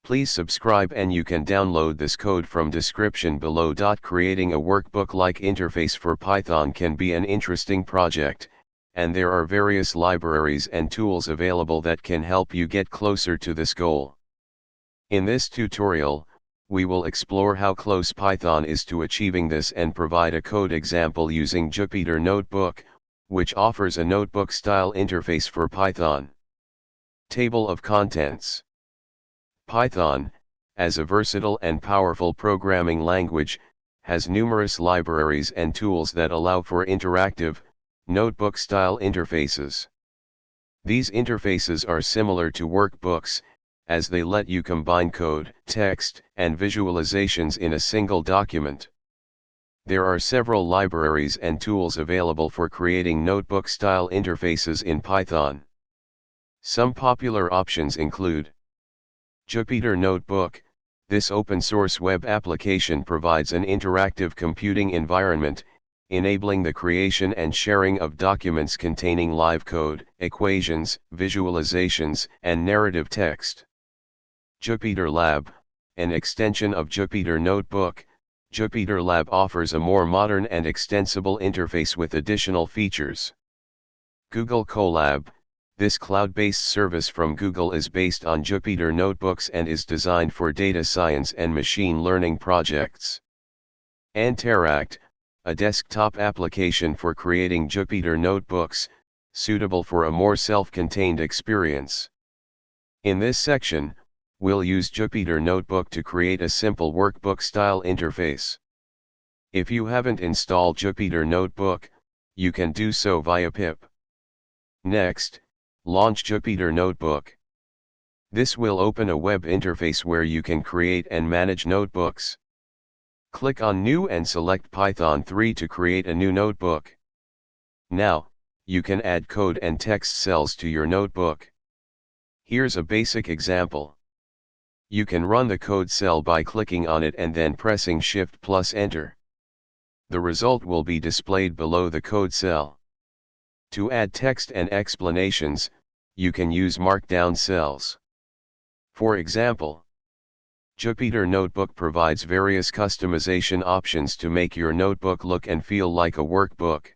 Please subscribe and you can download this code from description below. Creating a workbook-like interface for Python can be an interesting project, and there are various libraries and tools available that can help you get closer to this goal. In this tutorial, we will explore how close Python is to achieving this and provide a code example using Jupyter Notebook, which offers a notebook-style interface for Python. Table of contents. Python, as a versatile and powerful programming language, has numerous libraries and tools that allow for interactive, notebook-style interfaces. These interfaces are similar to workbooks, as they let you combine code, text, and visualizations in a single document. There are several libraries and tools available for creating notebook-style interfaces in Python. Some popular options include Jupyter Notebook. This open-source web application provides an interactive computing environment, enabling the creation and sharing of documents containing live code, equations, visualizations, and narrative text. Jupyter Lab, an extension of Jupyter Notebook. Jupyter Lab offers a more modern and extensible interface with additional features. Google Colab. This cloud-based service from Google is based on Jupyter Notebooks and is designed for data science and machine learning projects. Anteract, a desktop application for creating Jupyter Notebooks, suitable for a more self-contained experience. In this section, we'll use Jupyter Notebook to create a simple workbook-style interface. If you haven't installed Jupyter Notebook, you can do so via pip. Next, launch Jupyter Notebook. This will open a web interface where you can create and manage notebooks. Click on New and select Python 3 to create a new notebook. Now, you can add code and text cells to your notebook. Here's a basic example. You can run the code cell by clicking on it and then pressing Shift plus Enter. The result will be displayed below the code cell. To add text and explanations, you can use markdown cells. For example, Jupyter Notebook provides various customization options to make your notebook look and feel like a workbook.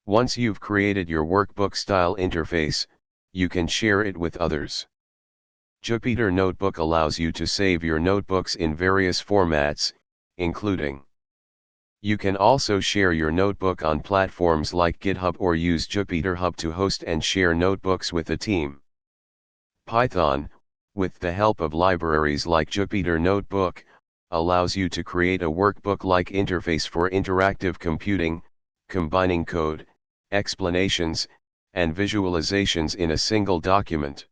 Once you've created your workbook-style interface, you can share it with others. Jupyter Notebook allows you to save your notebooks in various formats, including you can also share your notebook on platforms like GitHub or use Jupyter Hub to host and share notebooks with a team. Python, with the help of libraries like Jupyter Notebook, allows you to create a workbook-like interface for interactive computing, combining code, explanations, and visualizations in a single document.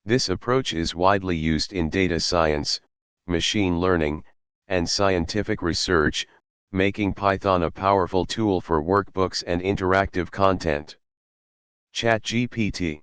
This approach is widely used in data science, machine learning, and scientific research, making Python a powerful tool for workbooks and interactive content. ChatGPT.